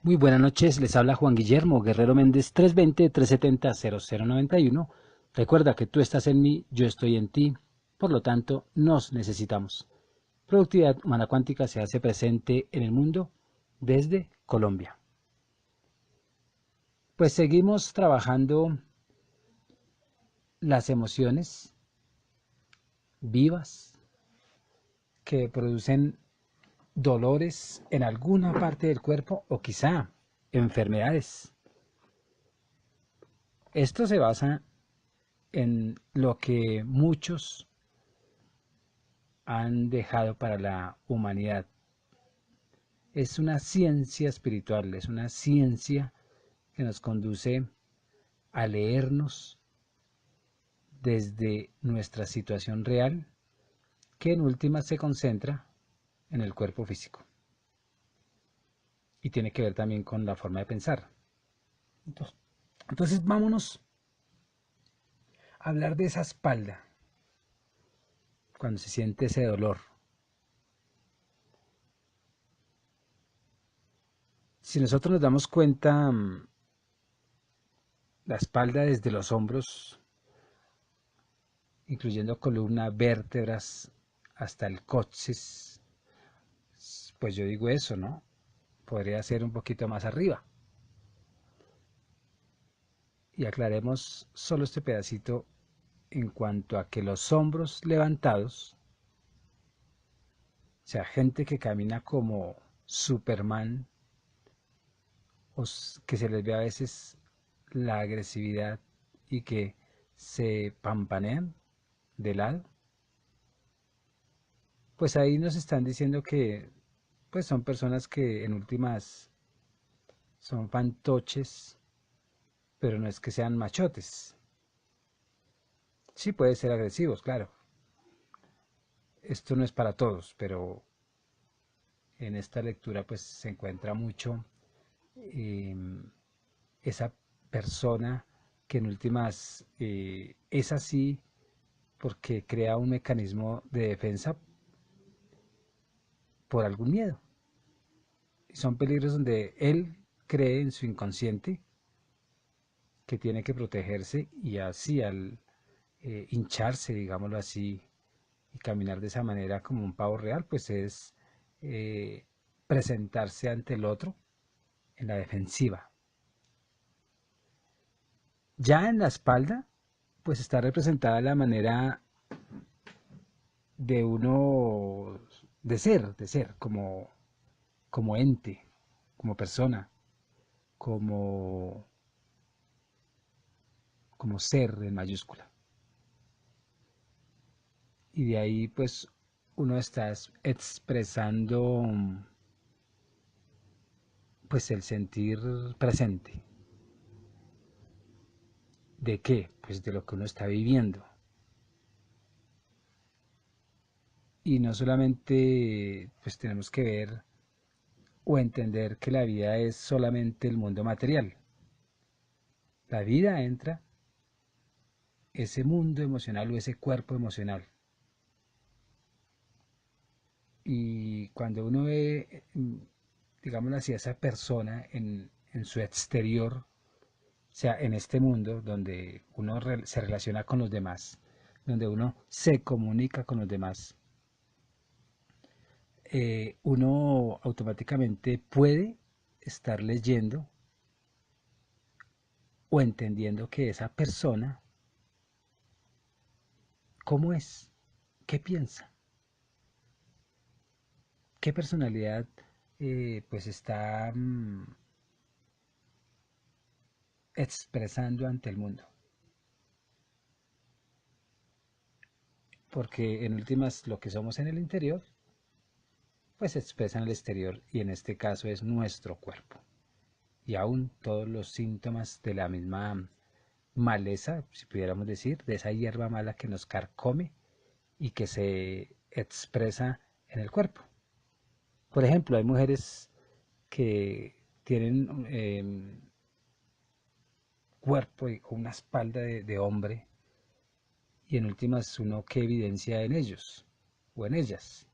Muy buenas noches, les habla Juan Guillermo Guerrero Méndez 320-370-0091. Recuerda que tú estás en mí, yo estoy en ti, por lo tanto nos necesitamos. Productividad Humana Cuántica se hace presente en el mundo desde Colombia. Pues seguimos trabajando las emociones vivas que producen dolores en alguna parte del cuerpo o quizá enfermedades. Esto se basa en lo que muchos han dejado para la humanidad. Es una ciencia espiritual, es una ciencia que nos conduce a leernos desde nuestra situación real, que en última se concentra en el cuerpo físico. Y tiene que ver también con la forma de pensar. Entonces vámonos a hablar de esa espalda, cuando se siente ese dolor. Si nosotros nos damos cuenta, la espalda desde los hombros, incluyendo columna, vértebras, hasta el coxis, pues yo digo eso, ¿no? Podría ser un poquito más arriba. Y aclaremos solo este pedacito en cuanto a que los hombros levantados, o sea, gente que camina como Superman, o que se les ve a veces la agresividad y que se pampanean de lado, pues ahí nos están diciendo que pues son personas que en últimas son fantoches, pero no es que sean machotes. Sí puede ser agresivos, claro. Esto no es para todos, pero en esta lectura pues se encuentra mucho eh, esa persona que en últimas es así porque crea un mecanismo de defensa por algún miedo. Y son peligros donde él cree en su inconsciente que tiene que protegerse y así al hincharse, digámoslo así, y caminar de esa manera como un pavo real, pues es eh, presentarse ante el otro en la defensiva. Ya en la espalda, pues está representada la manera de uno de ser como ente, como persona, como, como ser en mayúscula. Y de ahí pues uno está expresando pues el sentir presente. ¿De qué? Pues de lo que uno está viviendo. Y no solamente pues tenemos que ver o entender que la vida es solamente el mundo material. La vida entra ese mundo emocional o ese cuerpo emocional. Y cuando uno ve, digámoslo así, a esa persona en su exterior, o sea, en este mundo donde uno se relaciona con los demás, donde uno se comunica con los demás, uno automáticamente puede estar leyendo o entendiendo que esa persona, ¿cómo es? ¿Qué piensa? ¿Qué personalidad pues está expresando ante el mundo? Porque en últimas lo que somos en el interior pues se expresa en el exterior y en este caso es nuestro cuerpo. Y aún todos los síntomas de la misma maleza, si pudiéramos decir, de esa hierba mala que nos carcome y que se expresa en el cuerpo. Por ejemplo, hay mujeres que tienen cuerpo o una espalda de hombre y en últimas uno que evidencia en ellos o en ellas,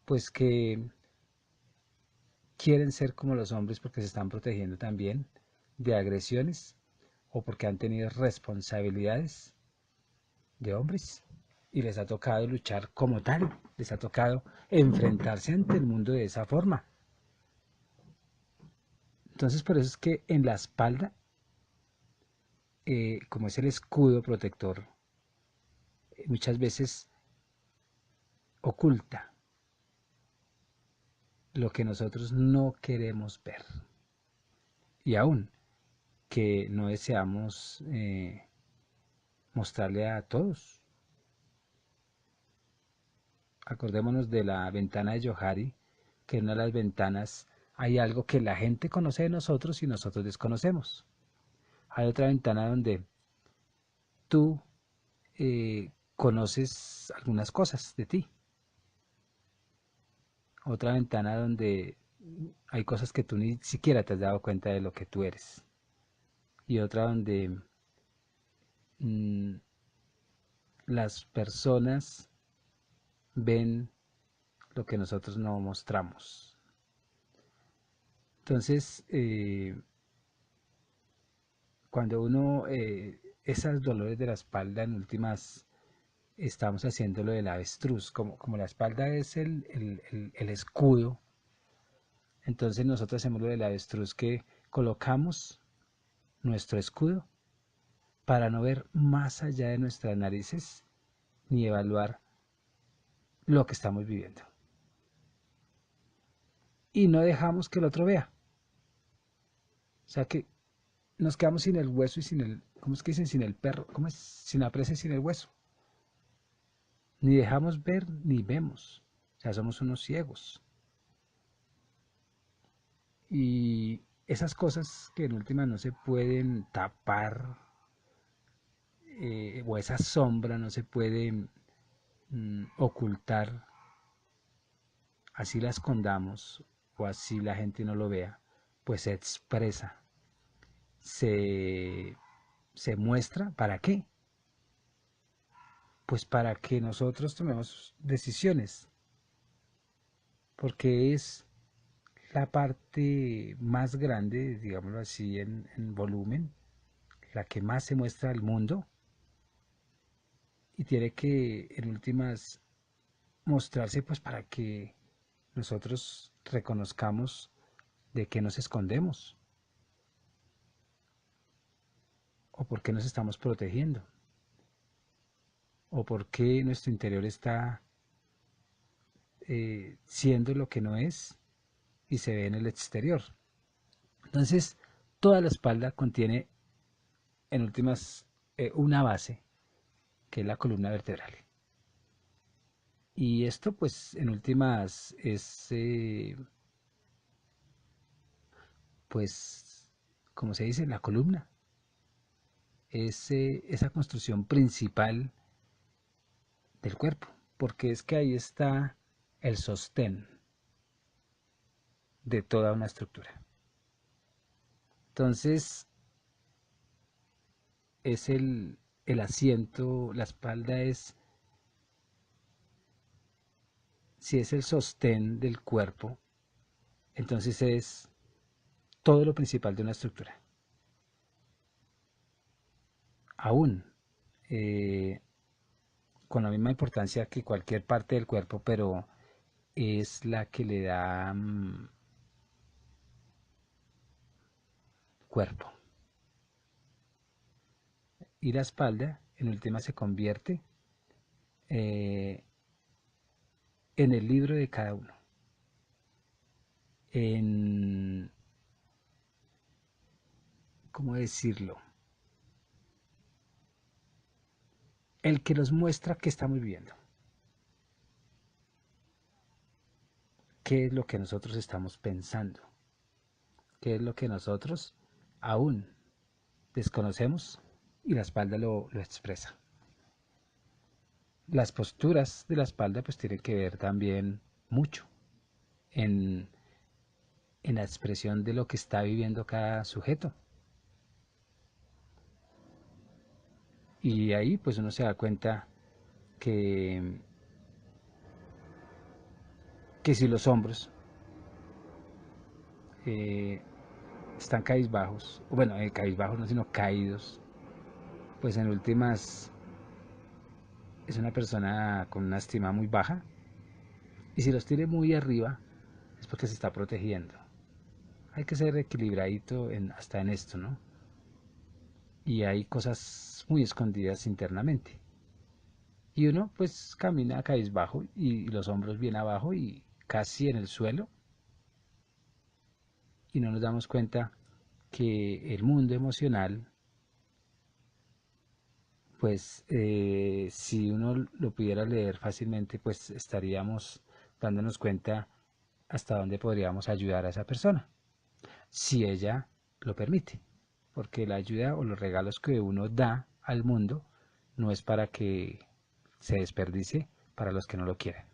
pues que quieren ser como los hombres porque se están protegiendo también de agresiones o porque han tenido responsabilidades de hombres y les ha tocado luchar como tal, les ha tocado enfrentarse ante el mundo de esa forma. Entonces por eso es que en la espalda, como es el escudo protector, muchas veces oculta lo que nosotros no queremos ver y aún que no deseamos mostrarle a todos. Acordémonos de la ventana de Johari, que en una de las ventanas hay algo que la gente conoce de nosotros y nosotros desconocemos. Hay otra ventana donde tú conoces algunas cosas de ti. Otra ventana donde hay cosas que tú ni siquiera te has dado cuenta de lo que tú eres. Y otra donde mm, las personas ven lo que nosotros no mostramos. Entonces, cuando uno, esos dolores de la espalda en últimas, estamos haciendo lo del avestruz, como la espalda es el escudo, entonces nosotros hacemos lo del avestruz que colocamos nuestro escudo para no ver más allá de nuestras narices ni evaluar lo que estamos viviendo. Y no dejamos que el otro vea. O sea que nos quedamos sin el hueso y sin el, ¿cómo es que dicen? Sin el perro, ¿cómo es? Sin la presa y sin el hueso. Ni dejamos ver ni vemos. O sea, somos unos ciegos. Y esas cosas que en última no se pueden tapar, o esa sombra no se puede ocultar, así la escondamos o así la gente no lo vea, pues se expresa, se, se muestra. ¿Para qué? Pues para que nosotros tomemos decisiones, porque es la parte más grande, digámoslo así, en volumen, la que más se muestra al mundo y tiene que, en últimas, mostrarse pues para que nosotros reconozcamos de qué nos escondemos o por qué nos estamos protegiendo o por qué nuestro interior está siendo lo que no es y se ve en el exterior. Entonces, toda la espalda contiene, en últimas, una base, que es la columna vertebral. Y esto, pues, en últimas, es, pues, como se dice, la columna. Es esa construcción principal del cuerpo, porque es que ahí está el sostén de toda una estructura. Entonces, es el asiento, la espalda es, si es el sostén del cuerpo, entonces es todo lo principal de una estructura. Aún eh, con la misma importancia que cualquier parte del cuerpo, pero es la que le da cuerpo. Y la espalda, en última, se convierte eh, en el libro de cada uno, en, ¿cómo decirlo? El que nos muestra qué estamos viviendo, qué es lo que nosotros estamos pensando, qué es lo que nosotros aún desconocemos y la espalda lo expresa. Las posturas de la espalda pues tienen que ver también mucho en, en la expresión de lo que está viviendo cada sujeto. Y ahí pues uno se da cuenta que, que si los hombros eh, están cabizbajos, bueno, cabizbajos no, sino caídos, pues en últimas es una persona con una estima muy baja, y si los tiene muy arriba es porque se está protegiendo. Hay que ser equilibradito hasta en esto, ¿no? Y hay cosas muy escondidas internamente. Y uno pues camina cabizbajo y los hombros bien abajo y casi en el suelo, y no nos damos cuenta que el mundo emocional, pues si uno lo pudiera leer fácilmente, pues estaríamos dándonos cuenta hasta dónde podríamos ayudar a esa persona, si ella lo permite, porque la ayuda o los regalos que uno da al mundo no es para que se desperdicie para los que no lo quieren.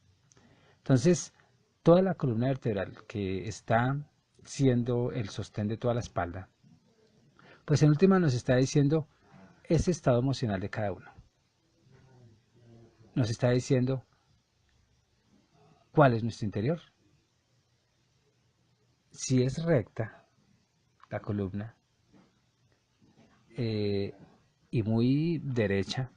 Entonces, toda la columna vertebral que está siendo el sostén de toda la espalda, pues en última nos está diciendo ese estado emocional de cada uno. Nos está diciendo cuál es nuestro interior. Si es recta la columna eh, y muy derecha,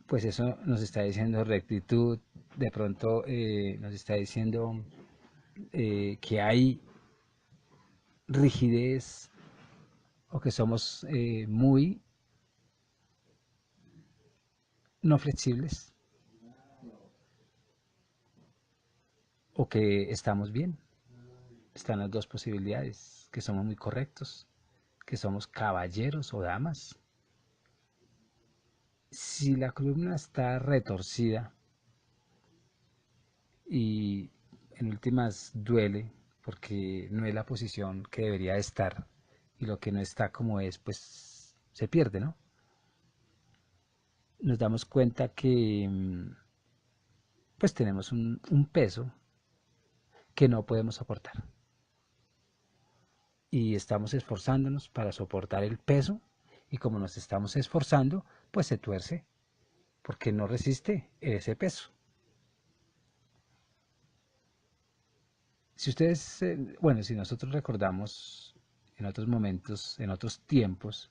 pues eso nos está diciendo rectitud. De pronto nos está diciendo que hay rigidez o que somos muy no flexibles, o que estamos bien. Están las dos posibilidades, que somos muy correctos, que somos caballeros o damas. Si la columna está retorcida y en últimas duele porque no es la posición que debería estar, y lo que no está como es, pues se pierde, ¿no? Nos damos cuenta que pues tenemos un peso que no podemos soportar, y estamos esforzándonos para soportar el peso, y como nos estamos esforzando, pues se tuerce porque no resiste ese peso. Si ustedes, bueno, si nosotros recordamos en otros momentos, en otros tiempos,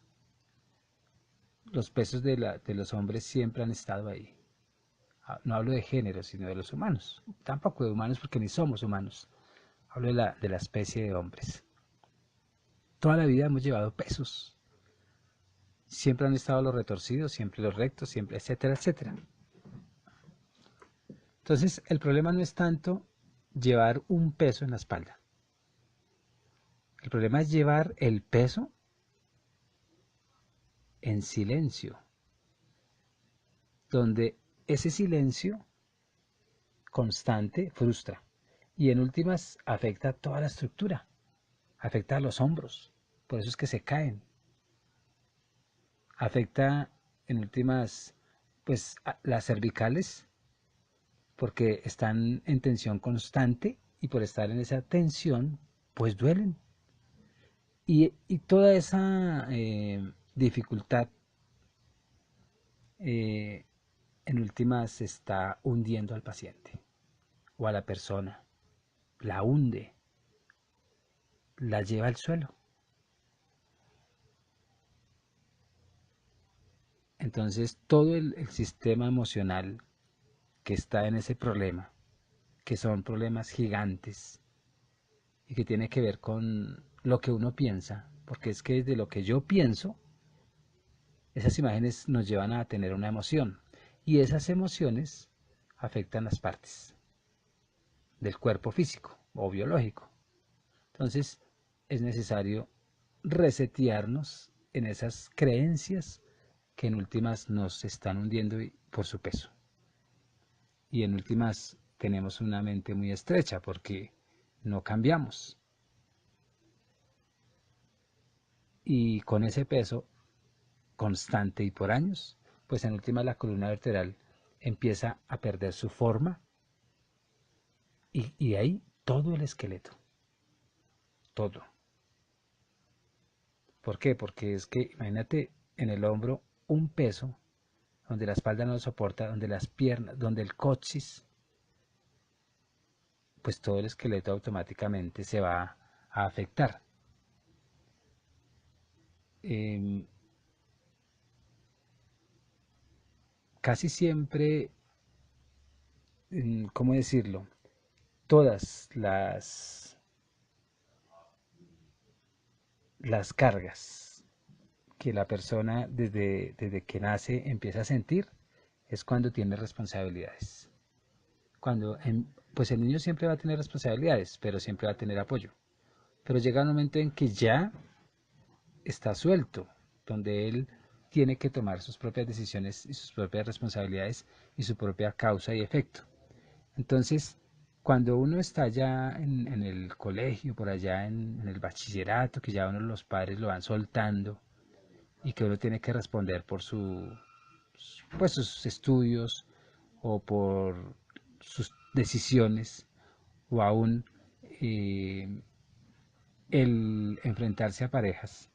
los pesos de los hombres siempre han estado ahí. No hablo de género, sino de los humanos. Tampoco de humanos porque ni somos humanos. Hablo de la especie de hombres. Toda la vida hemos llevado pesos. Siempre han estado los retorcidos, siempre los rectos, siempre, etcétera, etcétera. Entonces, el problema no es tanto llevar un peso en la espalda. El problema es llevar el peso en silencio, donde ese silencio constante frustra y en últimas afecta toda la estructura, afecta a los hombros, por eso es que se caen, afecta en últimas pues a las cervicales, porque están en tensión constante, y por estar en esa tensión pues duelen, y toda esa dificultad eh, en últimas está hundiendo al paciente o a la persona, la hunde, la lleva al suelo. Entonces todo el sistema emocional que está en ese problema, que son problemas gigantes y que tiene que ver con lo que uno piensa, porque es que desde lo que yo pienso, esas imágenes nos llevan a tener una emoción, y esas emociones afectan las partes del cuerpo físico o biológico. Entonces es necesario resetearnos en esas creencias que en últimas nos están hundiendo por su peso. Y en últimas tenemos una mente muy estrecha porque no cambiamos. Y con ese peso constante y por años, pues en últimas la columna vertebral empieza a perder su forma, y de ahí todo el esqueleto, todo. ¿Por qué? Porque es que imagínate en el hombro un peso donde la espalda no lo soporta, donde las piernas, donde el coxis pues todo el esqueleto automáticamente se va a afectar. Em, Casi siempre, ¿cómo decirlo? Todas las cargas que la persona desde que nace empieza a sentir es cuando tiene responsabilidades. Pues el niño siempre va a tener responsabilidades, pero siempre va a tener apoyo. Pero llega un momento en que ya está suelto, donde él tiene que tomar sus propias decisiones y sus propias responsabilidades y su propia causa y efecto. Entonces, cuando uno está ya en el colegio, por allá en el bachillerato, que ya uno los padres lo van soltando y que uno tiene que responder por pues sus estudios o por sus decisiones o aún eh, el enfrentarse a parejas.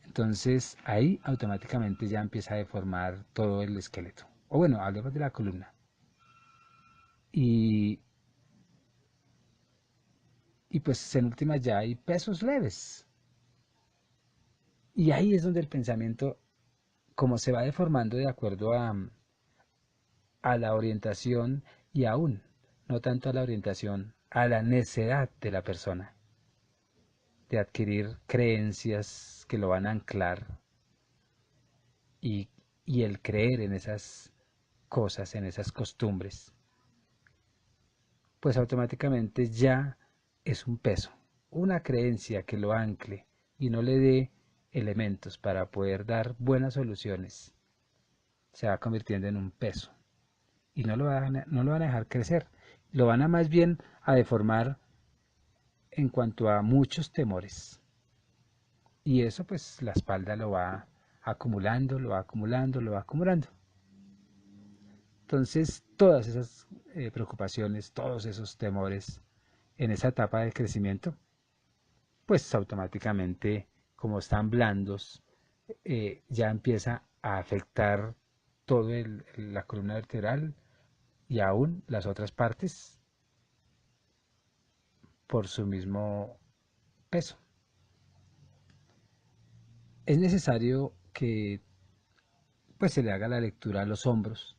Entonces ahí automáticamente ya empieza a deformar todo el esqueleto. O bueno, hablemos de la columna. Y, y pues en última ya hay pesos leves. Y ahí es donde el pensamiento, como se va deformando de acuerdo a la orientación y aún, no tanto a la orientación, a la necedad de la persona, de adquirir creencias que lo van a anclar y, y el creer en esas cosas, en esas costumbres, pues automáticamente ya es un peso, una creencia que lo ancle y no le dé elementos para poder dar buenas soluciones, se va convirtiendo en un peso y no lo van a dejar crecer, lo van a más bien a deformar en cuanto a muchos temores y eso pues la espalda lo va acumulando, lo va acumulando, lo va acumulando. Entonces todas esas preocupaciones, todos esos temores en esa etapa del crecimiento, pues automáticamente, como están blandos, ya empieza a afectar toda la columna vertebral y aún las otras partes por su mismo peso. Es necesario que pues se le haga la lectura a los hombros,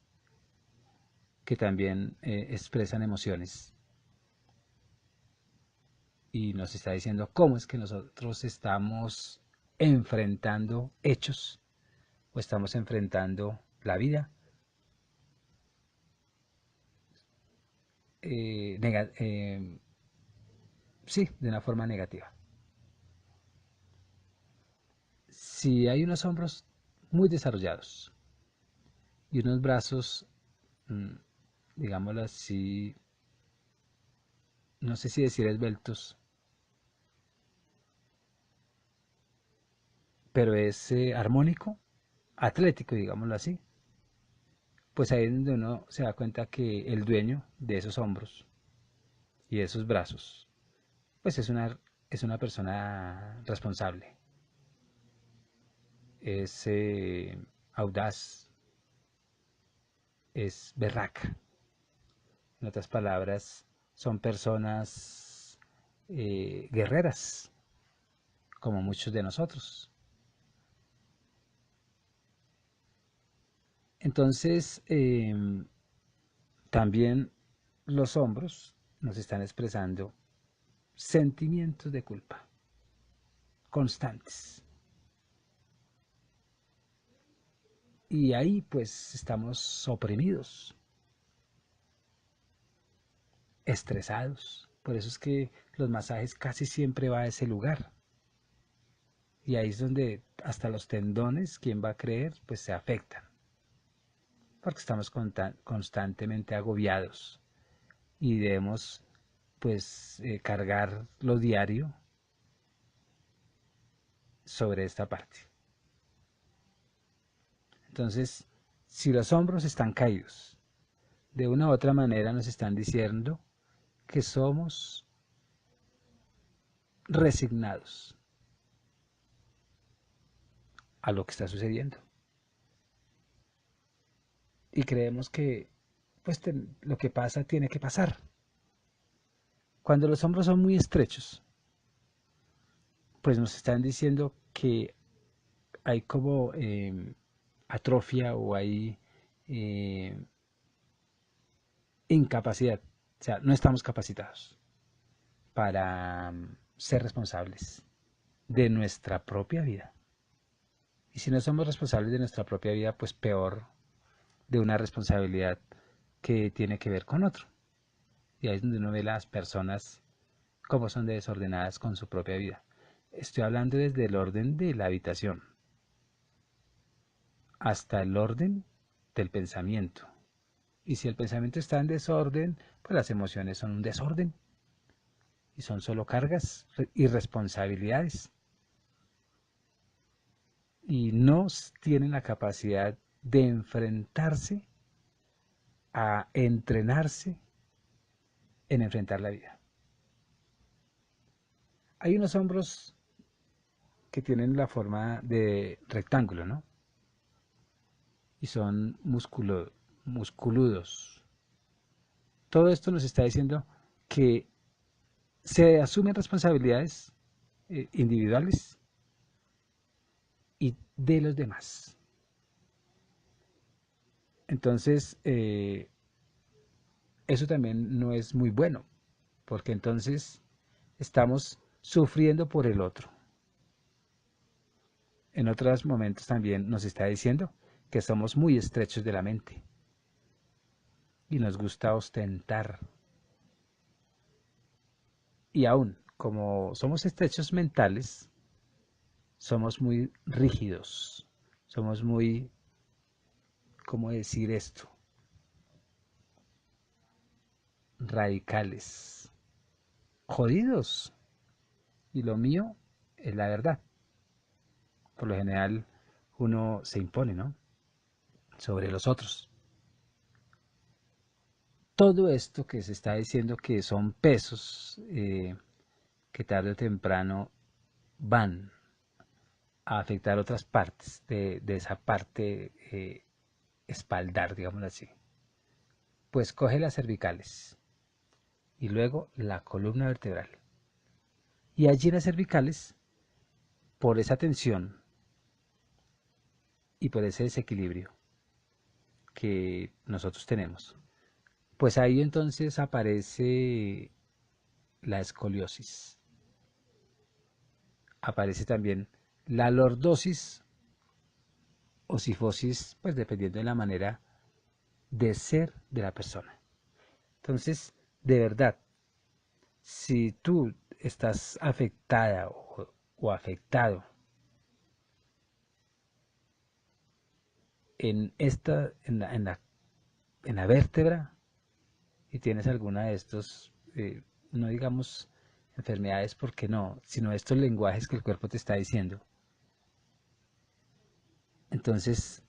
que también expresan emociones y nos está diciendo cómo es que nosotros estamos enfrentando hechos o estamos enfrentando la vida eh, nega- eh, sí, de una forma negativa. Si hay unos hombros muy desarrollados y unos brazos, mm, digámoslo así, no sé si decir esbeltos, pero es armónico, atlético, digámoslo así, pues ahí es donde uno se da cuenta que el dueño de esos hombros y de esos brazos, pues es una persona responsable, es audaz, es berraca. En otras palabras, son personas guerreras, como muchos de nosotros. Entonces, también los hombros nos están expresando sentimientos de culpa constantes. Y ahí pues estamos oprimidos, estresados. Por eso es que los masajes casi siempre va a ese lugar. Y ahí es donde hasta los tendones, ¿quién va a creer? Pues se afectan. Porque estamos constantemente agobiados y debemos pues cargar lo diario sobre esta parte. Entonces, si los hombros están caídos, de una u otra manera nos están diciendo que somos resignados a lo que está sucediendo y creemos que pues lo que pasa tiene que pasar Cuando los hombros son muy estrechos, pues nos están diciendo que hay como atrofia o hay eh, incapacidad, o sea, no estamos capacitados para ser responsables de nuestra propia vida. Y si no somos responsables de nuestra propia vida, pues peor de una responsabilidad que tiene que ver con otro. Y ahí es donde uno ve las personas cómo son desordenadas con su propia vida. Estoy hablando desde el orden de la habitación hasta el orden del pensamiento. Y si el pensamiento está en desorden, pues las emociones son un desorden y son solo cargas y responsabilidades. Y no tienen la capacidad de enfrentarse a entrenarse en enfrentar la vida. Hay unos hombros que tienen la forma de rectángulo, ¿no? Y son musculudos. Todo esto nos está diciendo que se asumen responsabilidades individuales y de los demás. Entonces, eso también no es muy bueno, porque entonces estamos sufriendo por el otro. En otros momentos también nos está diciendo que somos muy estrechos de la mente y nos gusta ostentar. Y aún, como somos estrechos mentales, somos muy rígidos, somos muy, ¿cómo decir esto? Radicales, jodidos. Y lo mío es la verdad. Por lo general, uno se impone, ¿no? Sobre los otros. Todo esto que se está diciendo que son pesos que tarde o temprano van a afectar otras partes de esa parte espaldar, digámoslo así. Pues coge las cervicales y luego la columna vertebral. Y allí en las cervicales, por esa tensión y por ese desequilibrio que nosotros tenemos, pues ahí entonces aparece la escoliosis. Aparece también la lordosis o sifosis, pues dependiendo de la manera de ser de la persona. Entonces, de verdad, si tú estás afectada o afectado en esta, en la vértebra y tienes alguna de estos, no digamos enfermedades porque no, sino estos lenguajes que el cuerpo te está diciendo, entonces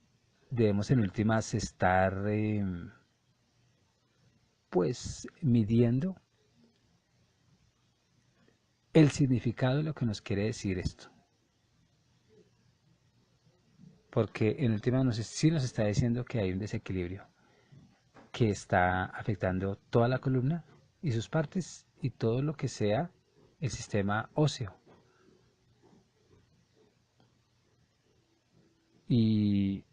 debemos en últimas estar pues midiendo el significado de lo que nos quiere decir esto. Porque en última sí nos está diciendo que hay un desequilibrio que está afectando toda la columna y sus partes y todo lo que sea el sistema óseo. Y,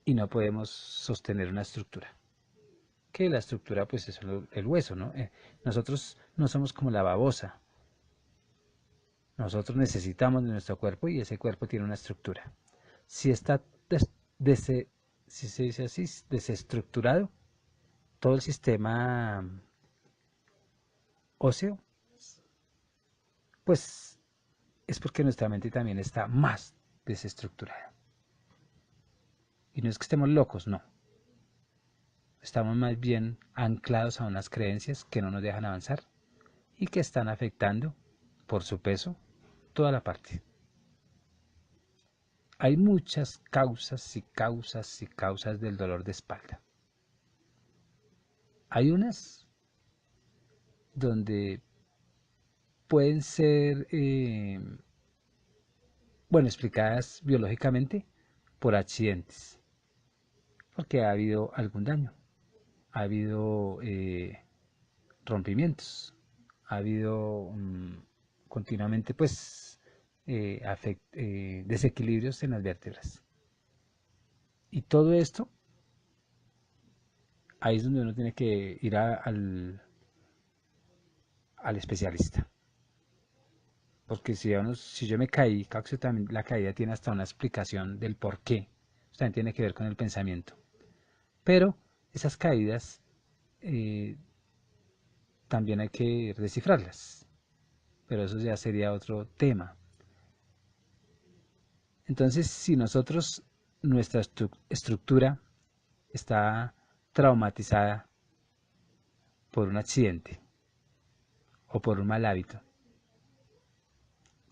y no podemos sostener una estructura. Que la estructura pues es el hueso, ¿no? Nosotros no somos como la babosa. Nosotros necesitamos de nuestro cuerpo y ese cuerpo tiene una estructura. Si está si se dice así, desestructurado, todo el sistema óseo, pues es porque nuestra mente también está más desestructurada. Y no es que estemos locos, no. Estamos más bien anclados a unas creencias que no nos dejan avanzar y que están afectando, por su peso, toda la parte. Hay muchas causas y causas y causas del dolor de espalda. Hay unas donde pueden ser, bueno, explicadas biológicamente por accidentes, porque ha habido algún daño. ha habido rompimientos, ha habido continuamente pues desequilibrios en las vértebras. Y todo esto, ahí es donde uno tiene que ir al especialista. Porque si yo me caí, claro que también la caída tiene hasta una explicación del por qué. Eso también tiene que ver con el pensamiento. Pero esas caídas también hay que descifrarlas. Pero eso ya sería otro tema. Entonces, si nosotros, nuestra estructura está traumatizada por un accidente o por un mal hábito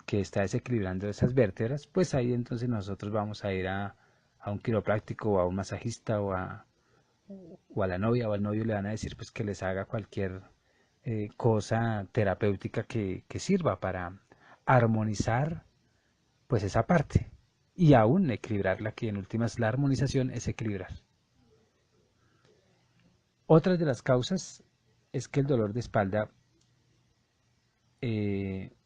que está desequilibrando esas vértebras, pues ahí entonces nosotros vamos a ir a un quiropráctico o a un masajista o a la novia o al novio le van a decir pues que les haga cualquier cosa terapéutica que sirva para armonizar pues esa parte y aún equilibrarla, que en últimas la armonización es equilibrar. Otra de las causas es que el dolor de espalda eh,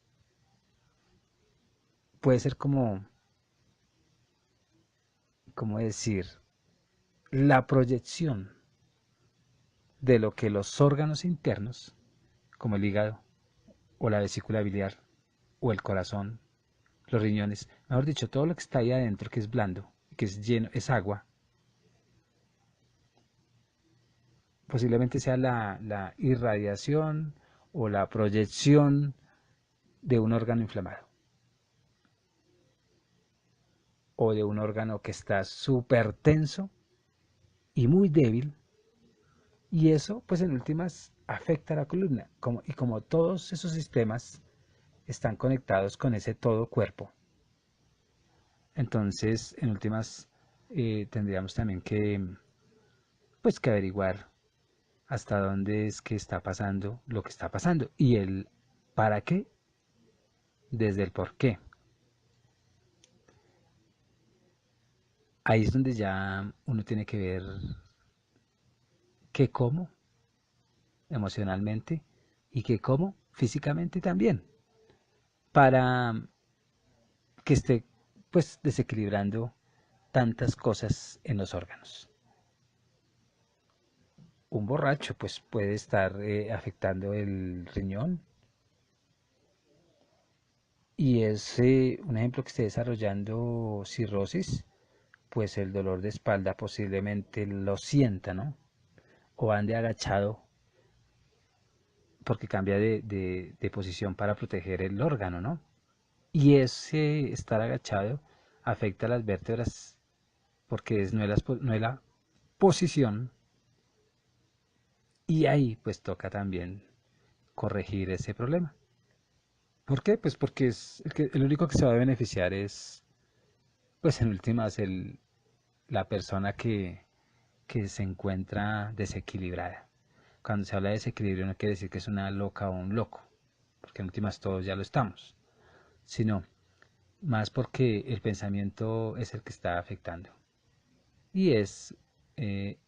puede ser como decir, la proyección de lo que los órganos internos, como el hígado o la vesícula biliar o el corazón, los riñones, mejor dicho, todo lo que está ahí adentro que es blando, que es lleno, es agua, posiblemente sea la irradiación o la proyección de un órgano inflamado o de un órgano que está súper tenso y muy débil, y eso pues en últimas afecta a la columna, y como todos esos sistemas están conectados con ese todo cuerpo, entonces en últimas tendríamos también que averiguar hasta dónde es que está pasando lo que está pasando y el para qué desde el por qué. Ahí es donde ya uno tiene que ver qué cómo emocionalmente y qué cómo físicamente también, para que esté pues desequilibrando tantas cosas en los órganos. Un borracho pues puede estar afectando el riñón y es un ejemplo que esté desarrollando cirrosis, pues el dolor de espalda posiblemente lo sienta, ¿no? O ande agachado porque cambia de posición para proteger el órgano, ¿no? Y ese estar agachado afecta a las vértebras porque no es la posición, y ahí pues toca también corregir ese problema. ¿Por qué? Pues porque el único que se va a beneficiar es, pues en últimas, la persona que se encuentra desequilibrada. Cuando se habla de desequilibrio no quiere decir que es una loca o un loco, porque en últimas todos ya lo estamos, sino más porque el pensamiento es el que está afectando. Y es eh,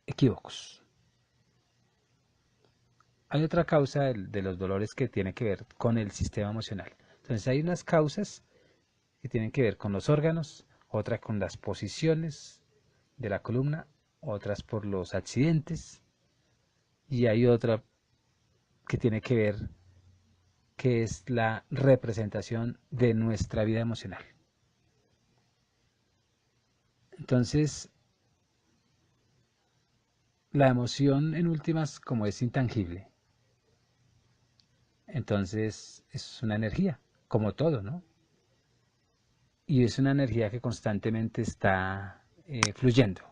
equívocos. Hay otra causa de los dolores que tiene que ver con el sistema emocional. Entonces hay unas causas que tienen que ver con los órganos, otra con las posiciones de la columna, otras por los accidentes, y hay otra que tiene que ver que es la representación de nuestra vida emocional. Entonces, la emoción en últimas, como es intangible, entonces es una energía, como todo, ¿no? Y es una energía que constantemente está fluyendo.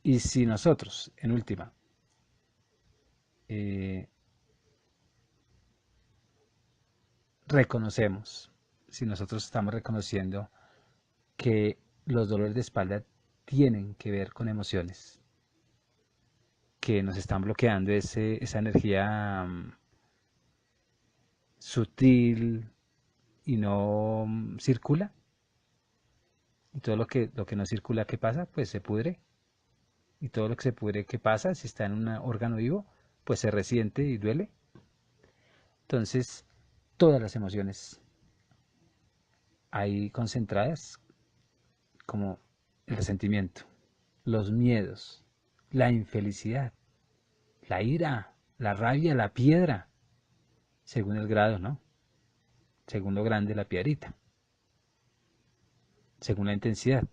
Y si nosotros, en última, eh, reconocemos, si nosotros estamos reconociendo que los dolores de espalda tienen que ver con emociones, que nos están bloqueando esa energía sutil y no circula, Y todo lo que no circula, ¿qué pasa? Pues se pudre. Y todo lo que se pudre, ¿qué pasa? Si está en un órgano vivo, pues se resiente y duele. Entonces, todas las emociones ahí concentradas, como el resentimiento, los miedos, la infelicidad, la ira, la rabia, la piedra, según el grado, ¿no? Según lo grande la piedrita, según la intensidad.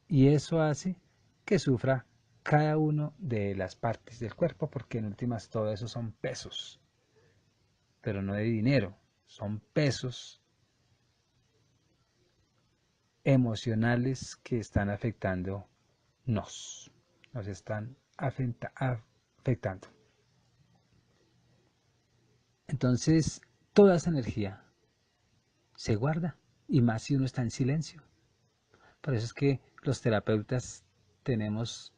Y eso hace que sufra cada una de las partes del cuerpo, porque en últimas todo eso son pesos, pero no de dinero, son pesos emocionales que están afectando nos están afectando. Entonces, toda esa energía se guarda, y más si uno está en silencio. Por eso es que los terapeutas tenemos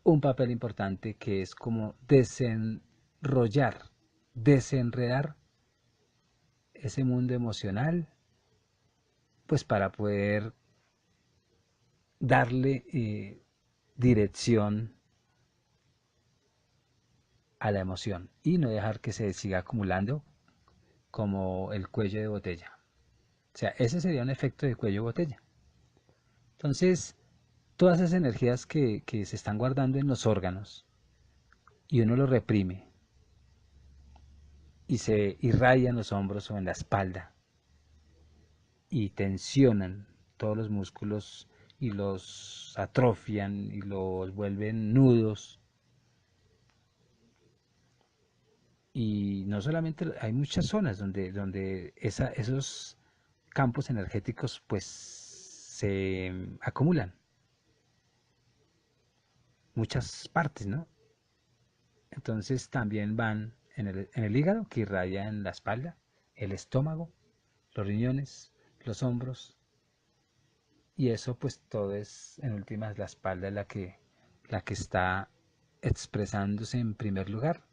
un papel importante, que es como desenrollar, desenredar ese mundo emocional, pues para poder darle dirección a la emoción y no dejar que se siga acumulando como el cuello de botella. O sea, ese sería un efecto de cuello de botella. Entonces, todas esas energías que se están guardando en los órganos y uno lo reprime y se irradia en los hombros o en la espalda y tensionan todos los músculos y los atrofian y los vuelven nudos. Y no solamente, hay muchas zonas donde esos campos energéticos pues se acumulan, muchas partes, ¿no? Entonces también van en el hígado, que irradia en la espalda, el estómago, los riñones, los hombros, y eso pues todo es en últimas la espalda la que está expresándose en primer lugar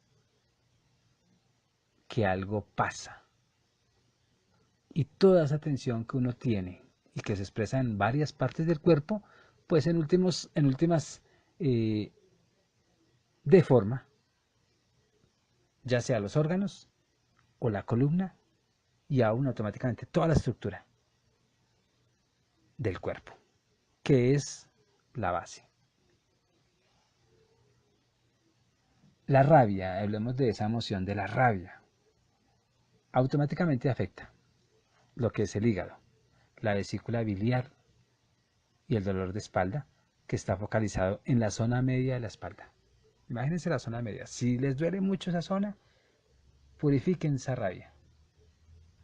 que algo pasa. Y toda esa tensión que uno tiene y que se expresa en varias partes del cuerpo, pues en últimas eh, deforma ya sea los órganos o la columna y aún automáticamente toda la estructura del cuerpo, que es la base. La rabia, hablemos de esa emoción de la rabia, automáticamente afecta lo que es el hígado, la vesícula biliar y el dolor de espalda, que está focalizado en la zona media de la espalda. Imagínense la zona media. Si les duele mucho esa zona, purifiquen esa rabia.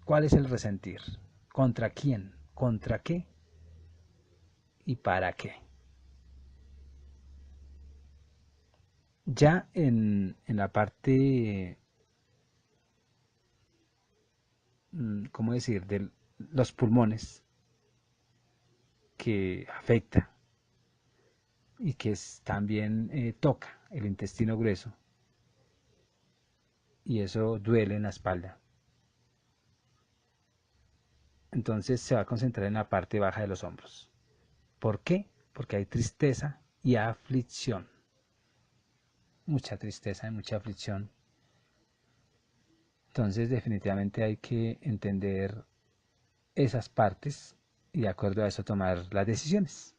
¿Cuál es el resentir? ¿Contra quién? ¿Contra qué? ¿Y para qué? Ya en la parte, ¿cómo decir?, de los pulmones, que afecta y que también toca el intestino grueso, y eso duele en la espalda. Entonces se va a concentrar en la parte baja de los hombros. ¿Por qué? Porque hay tristeza y aflicción. Mucha tristeza y mucha aflicción. Entonces definitivamente hay que entender esas partes y de acuerdo a eso tomar las decisiones.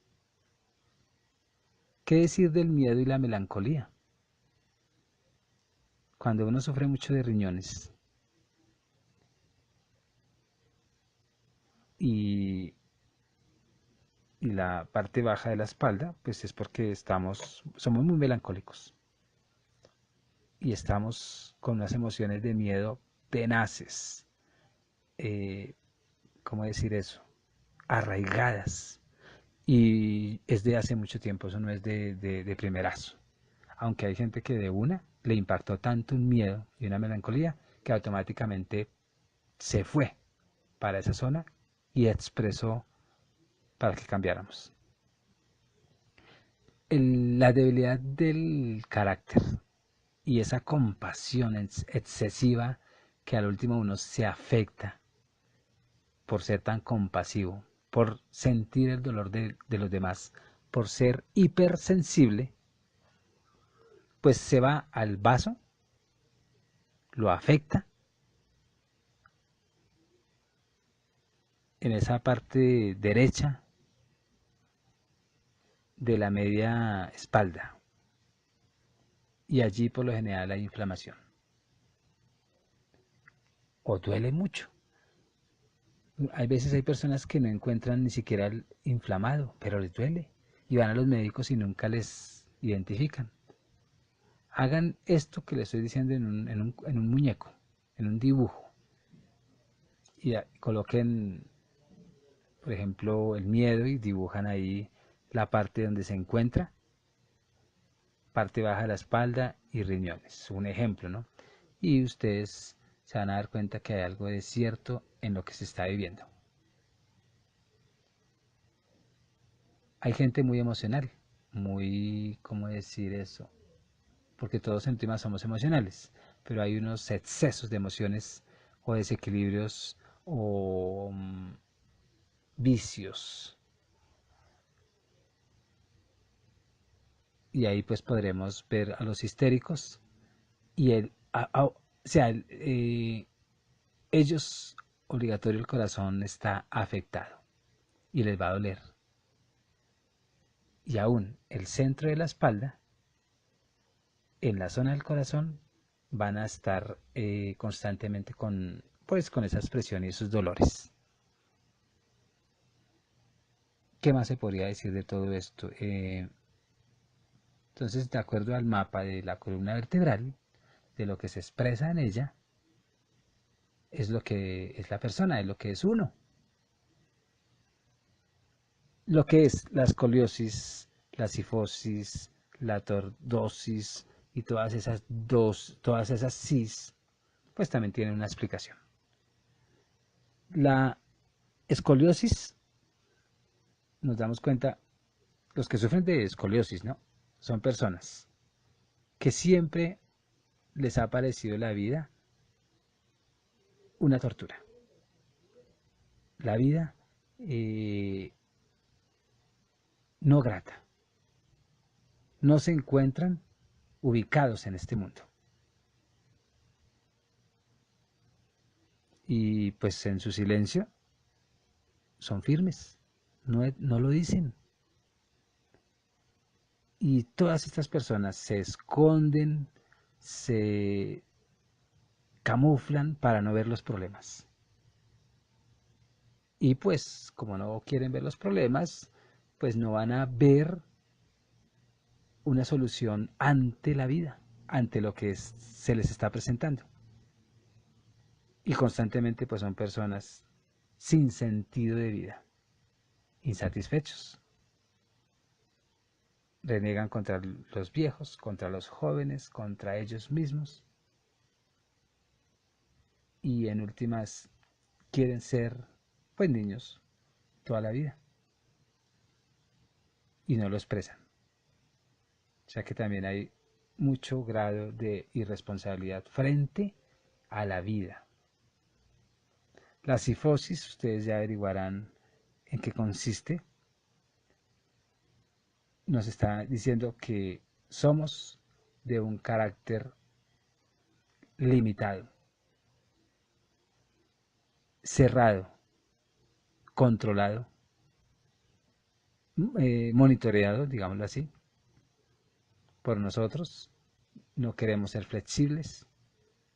¿Qué decir del miedo y la melancolía? Cuando uno sufre mucho de riñones y, y la parte baja de la espalda, pues es porque somos muy melancólicos y estamos con unas emociones de miedo tenaces. Eh, ¿Cómo decir eso? Arraigadas. Y es de hace mucho tiempo, eso no es de primerazo. Aunque hay gente que de una le impactó tanto un miedo y una melancolía que automáticamente se fue para esa zona y expresó para que cambiáramos. La debilidad del carácter y esa compasión excesiva, que al último uno se afecta por ser tan compasivo, por sentir el dolor de los demás, por ser hipersensible, pues se va al vaso, lo afecta en esa parte derecha de la media espalda, y allí por lo general hay inflamación o duele mucho. Hay veces hay personas que no encuentran ni siquiera el inflamado, pero les duele y van a los médicos y nunca les identifican. Hagan esto que les estoy diciendo en un muñeco, en un dibujo, y coloquen, por ejemplo, el miedo y dibujan ahí la parte donde se encuentra, parte baja de la espalda y riñones, un ejemplo, ¿no? Y ustedes se van a dar cuenta que hay algo de cierto en lo que se está viviendo. Hay gente muy emocional, muy, ¿cómo decir eso? Porque todos en últimas somos emocionales, pero hay unos excesos de emociones o desequilibrios o vicios. Y ahí pues podremos ver a los histéricos y o sea, ellos, obligatorio, el corazón está afectado y les va a doler. Y aún el centro de la espalda, en la zona del corazón, van a estar constantemente con esa expresión y esos dolores. ¿Qué más se podría decir de todo esto? Entonces, de acuerdo al mapa de la columna vertebral, de lo que se expresa en ella, es lo que es la persona, es lo que es uno. Lo que es la escoliosis, la cifosis, la tordosis y todas esas cis, pues también tienen una explicación. La escoliosis, nos damos cuenta, los que sufren de escoliosis, ¿no? Son personas que siempre les ha parecido la vida una tortura. La vida no grata. No se encuentran ubicados en este mundo. Y pues en su silencio son firmes, no lo dicen. Y todas estas personas se esconden, se camuflan para no ver los problemas. Y pues como no quieren ver los problemas, pues no van a ver una solución ante la vida, ante lo que se les está presentando. Y constantemente pues son personas sin sentido de vida, insatisfechos. Renegan contra los viejos, contra los jóvenes, contra ellos mismos. Y en últimas quieren ser pues niños toda la vida. Y no lo expresan. O sea que también hay mucho grado de irresponsabilidad frente a la vida. La cifosis, ustedes ya averiguarán en qué consiste. Nos está diciendo que somos de un carácter limitado, cerrado, controlado, monitoreado, digámoslo así, por nosotros. No queremos ser flexibles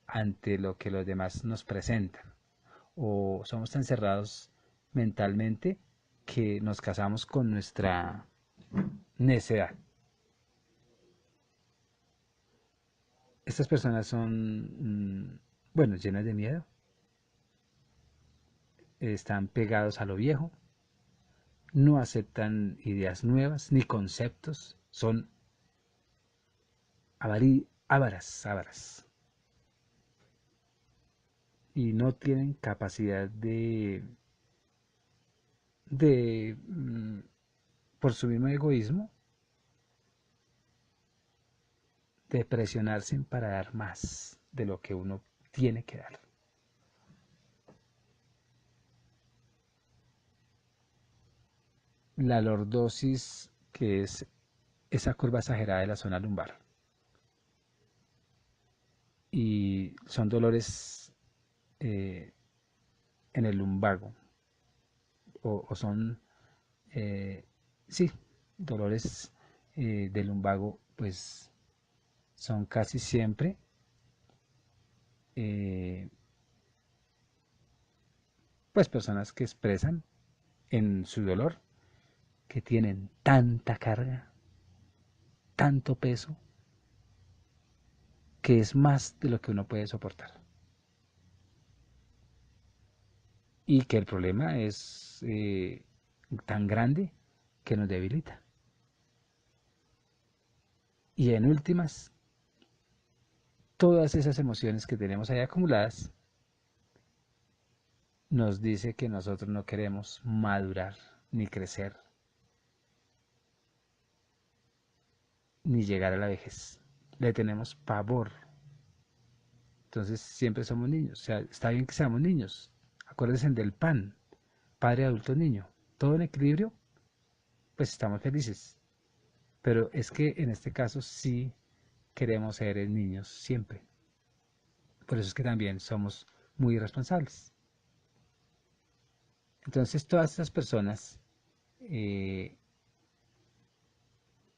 ante lo que los demás nos presentan. O somos tan cerrados mentalmente que nos casamos con nuestra necedad. Estas personas son, bueno, llenas de miedo, están pegados a lo viejo, no aceptan ideas nuevas ni conceptos, son ávaras y no tienen capacidad de por su mismo egoísmo, de presionarse para dar más de lo que uno tiene que dar. la lordosis, que es esa curva exagerada de la zona lumbar. Y son dolores eh, en el lumbago, o son, eh, sí, dolores del lumbago, pues son casi siempre eh, pues personas que expresan en su dolor que tienen tanta carga, tanto peso, que es más de lo que uno puede soportar. Y que el problema es tan grande que nos debilita. Y en últimas, todas esas emociones que tenemos ahí acumuladas nos dice que nosotros no queremos madurar, ni crecer, ni llegar a la vejez. Le tenemos pavor. Entonces siempre somos niños. O sea, está bien que seamos niños. Acuérdense del pan, padre, adulto, niño. Todo en equilibrio, pues estamos felices. Pero es que en este caso sí queremos ser niños siempre. Por eso es que también somos muy irresponsables. Entonces todas estas personas en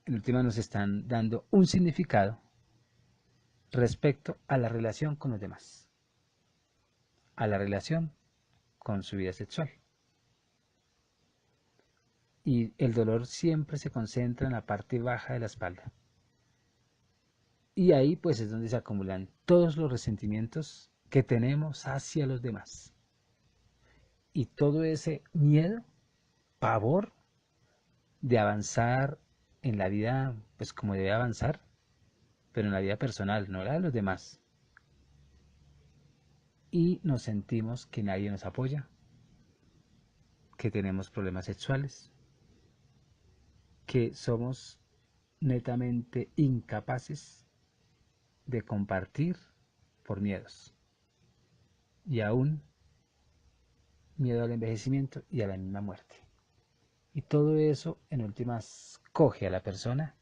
última nos están dando un significado respecto a la relación con los demás, a la relación con su vida sexual. Y el dolor siempre se concentra en la parte baja de la espalda. Y ahí pues es donde se acumulan todos los resentimientos que tenemos hacia los demás. Y todo ese miedo, pavor de avanzar en la vida, pues como debe avanzar, pero en la vida personal, no la de los demás. Y nos sentimos que nadie nos apoya, que tenemos problemas sexuales, que somos netamente incapaces de compartir por miedos. Y aún miedo al envejecimiento y a la misma muerte. Y todo eso en últimas coge a la persona,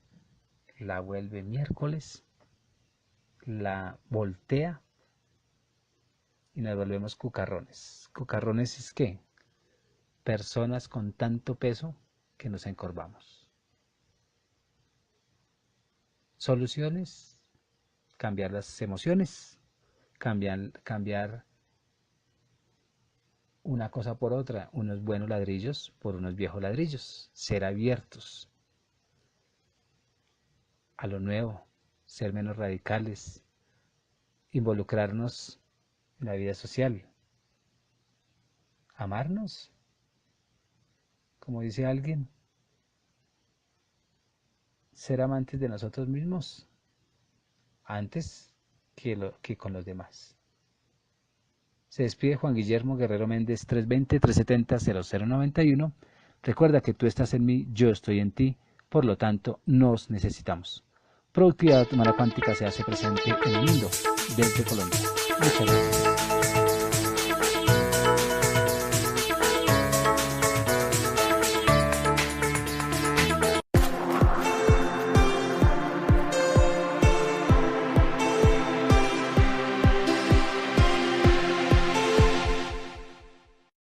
la vuelve miércoles, la voltea y nos volvemos cucarrones. Cucarrones es ¿qué? Personas con tanto peso que nos encorvamos. Soluciones: cambiar las emociones, cambiar una cosa por otra, unos buenos ladrillos por unos viejos ladrillos, ser abiertos a lo nuevo, ser menos radicales, involucrarnos en la vida social, amarnos, como dice alguien, ser amantes de nosotros mismos antes que con los demás. Se despide Juan Guillermo Guerrero Méndez, 320-370-0091. Recuerda que tú estás en mí, yo estoy en ti, por lo tanto nos necesitamos. Productividad Humana Cuántica se hace presente en el mundo desde Colombia. Muchas gracias.